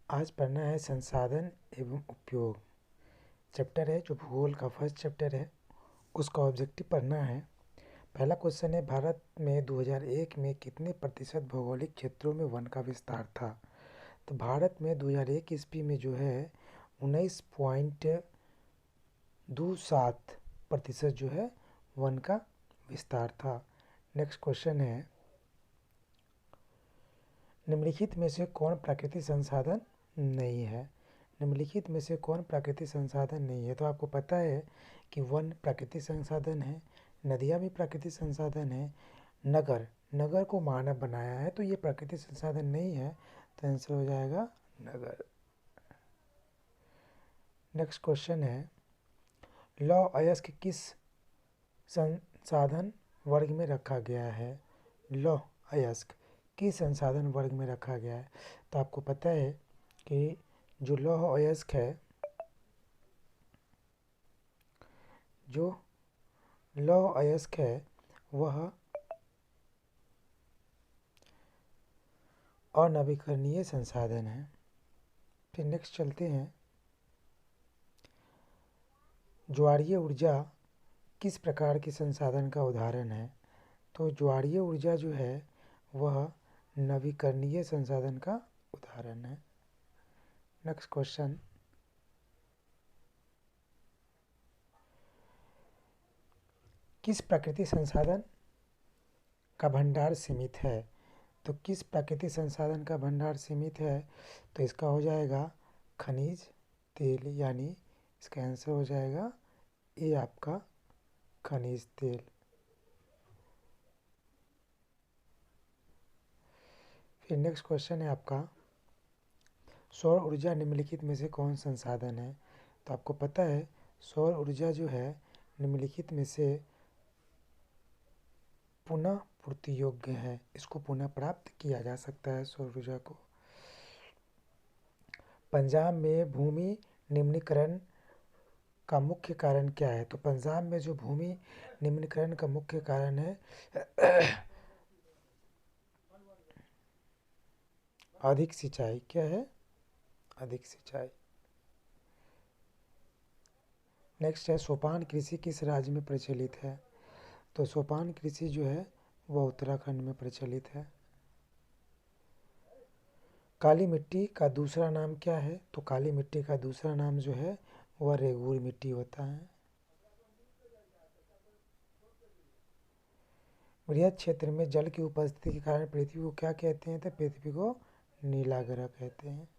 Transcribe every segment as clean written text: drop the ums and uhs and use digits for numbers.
आज पढ़ना है संसाधन एवं उपयोग। चैप्टर है जो भूगोल का फर्स्ट चैप्टर है, उसका ऑब्जेक्टिव पढ़ना है। पहला क्वेश्चन है, भारत में 2001 में कितने प्रतिशत भौगोलिक क्षेत्रों में वन का विस्तार था? तो भारत में 2001 ईस्वी में जो है 19.27% जो है वन का विस्तार था। नेक्स्ट क्वेश्चन है, निम्नलिखित में से कौन प्राकृतिक संसाधन नहीं है? निम्नलिखित में से कौन प्राकृतिक संसाधन नहीं है? तो आपको पता है कि वन प्राकृतिक संसाधन है, नदियाँ भी प्राकृतिक संसाधन है, नगर को मानव बनाया है तो ये प्राकृतिक संसाधन नहीं है, तो आंसर हो जाएगा नगर। नेक्स्ट क्वेश्चन है, लौह अयस्क किस संसाधन वर्ग में रखा गया है? लौह अयस्क किस संसाधन वर्ग में रखा गया है? तो आपको पता है कि जो लौह अयस्क है, जो लौह अयस्क है वह अनवीकरणीय संसाधन है। फिर नेक्स्ट चलते हैं, ज्वारीय ऊर्जा किस प्रकार के संसाधन का उदाहरण है? तो ज्वारीय ऊर्जा जो है वह नवीकरणीय संसाधन का उदाहरण है। नेक्स्ट क्वेश्चन, किस प्राकृतिक संसाधन का भंडार सीमित है? तो किस प्राकृतिक संसाधन का भंडार सीमित है? तो इसका हो जाएगा खनिज तेल, यानी इसका आंसर हो जाएगा ये आपका खनिज तेल। फिर नेक्स्ट क्वेश्चन है आपका, सौर ऊर्जा निम्नलिखित में से कौन संसाधन है? तो आपको पता है सौर ऊर्जा जो है निम्नलिखित में से पुनः पूर्ति योग्य है, इसको पुनः प्राप्त किया जा सकता है सौर ऊर्जा को। पंजाब में भूमि निम्नीकरण का मुख्य कारण क्या है? तो पंजाब में जो भूमि निम्नीकरण का मुख्य कारण है अधिक सिंचाई। क्या है? अधिक सिंचाई। नेक्स्ट है, सोपान कृषि किस राज्य में प्रचलित है? तो सोपान कृषि जो है वह उत्तराखंड में प्रचलित है। काली मिट्टी का दूसरा नाम क्या है? तो काली मिट्टी का दूसरा नाम जो है वह रेगूर मिट्टी होता है। बृहद क्षेत्र में जल की उपस्थिति के कारण पृथ्वी को क्या कहते हैं? तो पृथ्वी को नीला ग्रह कहते हैं।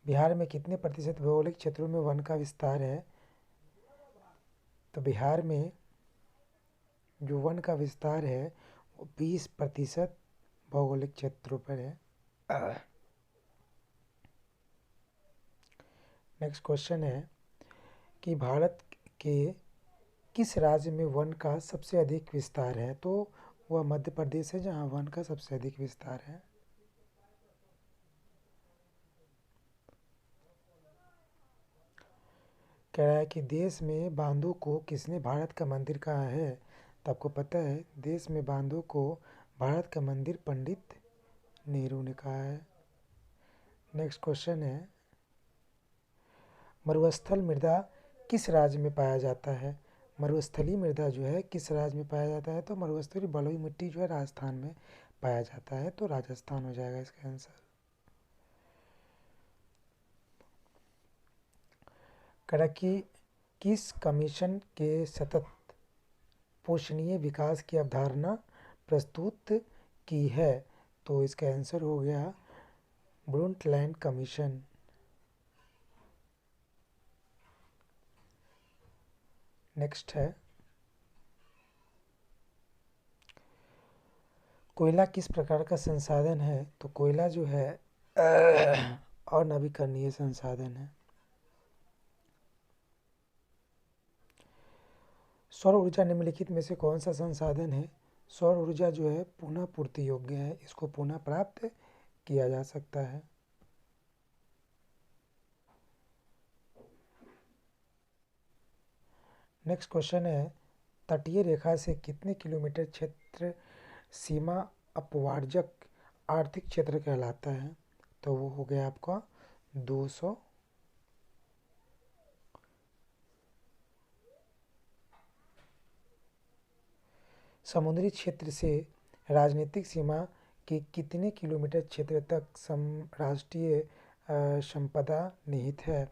बिहार में कितने प्रतिशत भौगोलिक क्षेत्रों में वन का विस्तार है? तो बिहार में जो वन का विस्तार है वो 20% भौगोलिक क्षेत्रों पर है। नेक्स्ट क्वेश्चन है कि भारत के किस राज्य में वन का सबसे अधिक विस्तार है? तो वह मध्य प्रदेश है जहाँ वन का सबसे अधिक विस्तार है। कह रहा है कि देश में बांधों को किसने भारत का मंदिर कहा है? तो आपको पता है देश में बांधों को भारत का मंदिर पंडित नेहरू ने कहा है। नेक्स्ट क्वेश्चन है, मरुस्थल मृदा किस राज्य में पाया जाता है? मरुस्थलीय मृदा जो है किस राज्य में पाया जाता है? तो मरुस्थलीय बलुई मिट्टी जो है राजस्थान में पाया जाता है, तो राजस्थान हो जाएगा इसका आंसर। करा कि किस कमीशन के सतत पोषणीय विकास की अवधारणा प्रस्तुत की है? तो इसका आंसर हो गया ब्रुंटलैंड कमीशन। नेक्स्ट है, कोयला किस प्रकार का संसाधन है? तो कोयला जो है अनवीकरणीय संसाधन है। सौर ऊर्जा निम्नलिखित में से कौन सा संसाधन है? सौर ऊर्जा जो है पुनः पूर्ति योग्य है, इसको पुनः प्राप्त किया जा सकता है। नेक्स्ट क्वेश्चन है, तटीय रेखा से कितने किलोमीटर क्षेत्र सीमा अपवार्जक आर्थिक क्षेत्र कहलाता है। तो वो हो गया आपका 200। समुद्री क्षेत्र से राजनीतिक सीमा के कितने किलोमीटर क्षेत्र तक राष्ट्रीय संपदा निहित है?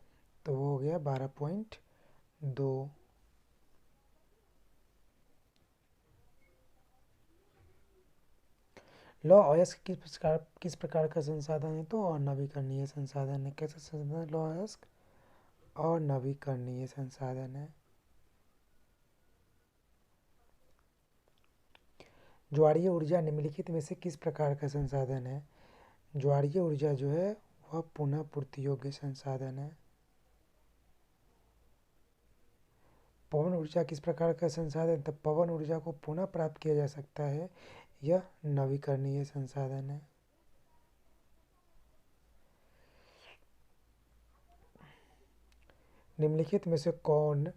तो वो हो गया 12.2। लौह अयस्क किस प्रकार का संसाधन है? तो अनवीकरणीय संसाधन है। कैसा संसाधन है लौह अयस्क? और नवीकरणीय संसाधन है। ज्वारीय ऊर्जा निम्नलिखित में से किस प्रकार का संसाधन है? ज्वारीय ऊर्जा जो है वह पुनः पूर्ति योग्य संसाधन है। पवन ऊर्जा किस प्रकार का संसाधन है? तो पवन ऊर्जा को पुनः प्राप्त किया जा सकता है, यह नवीकरणीय संसाधन है। निम्नलिखित में से कौन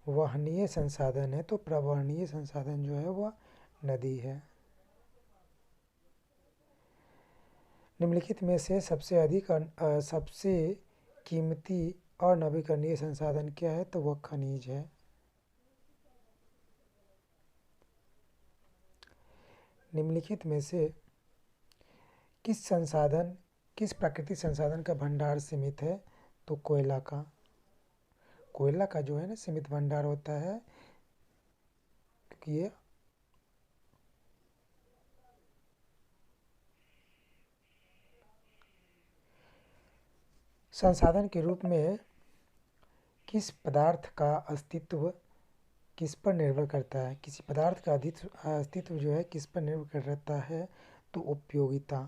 प्रवहनीय संसाधन है? तो प्रवहनीय संसाधन जो है वह नदी है। निम्नलिखित में से सबसे कीमती और नवीकरणीय संसाधन क्या है? तो वह खनिज है। निम्नलिखित में से किस प्राकृतिक संसाधन का भंडार सीमित है? तो कोयला का। कोयला का जो है ना सीमित भंडार होता है, क्योंकि ये संसाधन के रूप में किस पदार्थ का अस्तित्व किस पर निर्भर करता है? किसी पदार्थ का अस्तित्व जो है किस पर निर्भर करता है? तो उपयोगिता।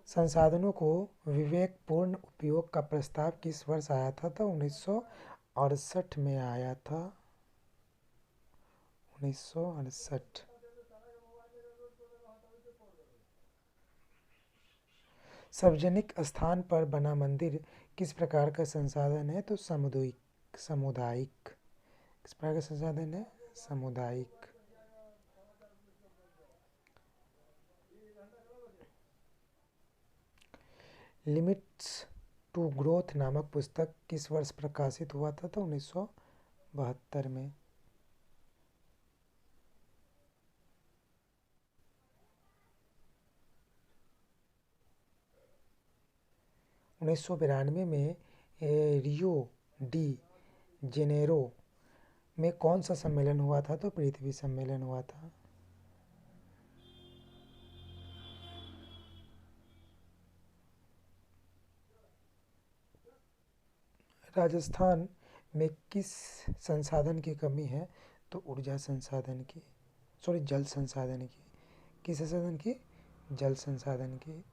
संसाधनों को विवेकपूर्ण उपयोग का प्रस्ताव किस वर्ष आया था? तो 1968 में आया था। 1968। सार्वजनिक स्थान पर बना मंदिर किस प्रकार का संसाधन है? तो सामुदायिक। किस प्रकार का संसाधन है? सामुदायिक। लिमिट्स टू ग्रोथ नामक पुस्तक किस वर्ष प्रकाशित हुआ था? तो 1972 में। उन्नीस सौ बिरानवे में रियो डी जेनेरो में कौन सा सम्मेलन हुआ था? तो पृथ्वी सम्मेलन हुआ था। राजस्थान में किस संसाधन की कमी है? तो ऊर्जा संसाधन की, सॉरी जल संसाधन की। किस संसाधन की? जल संसाधन की।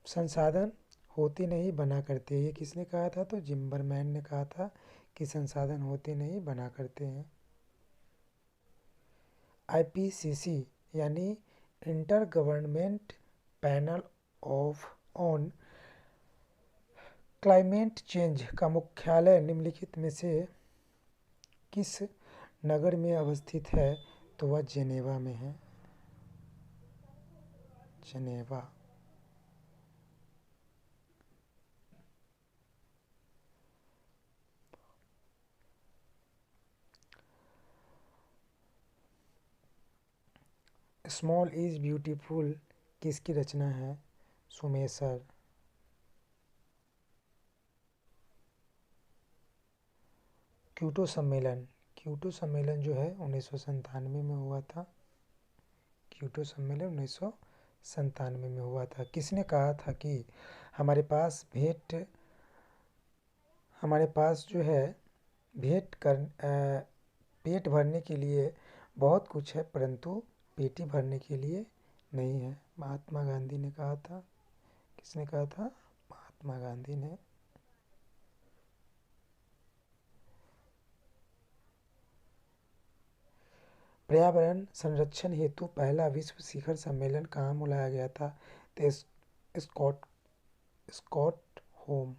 संसाधन होते नहीं बना करते, ये किसने कहा था? तो जिम्बरमैन ने कहा था कि संसाधन होते नहीं बना करते हैं। आईपीसीसी यानी inter government panel on climate change का मुख्यालय निम्नलिखित में से किस नगर में अवस्थित है? तो वह जेनेवा में है। जेनेवा। स्मॉल इज ब्यूटीफुल किसकी रचना है? सुमेसर। क्योटो सम्मेलन जो है 1997 में हुआ था। क्योटो सम्मेलन 1997 में हुआ था। किसने कहा था कि हमारे पास जो है पेट भरने के लिए बहुत कुछ है, परंतु पेटी भरने के लिए नहीं है? महात्मा गांधी ने कहा था। किसने कहा था? महात्मा गांधी ने। पर्यावरण संरक्षण हेतु पहला विश्व शिखर सम्मेलन कहाँ बुलाया गया था? तो स्कॉट होम।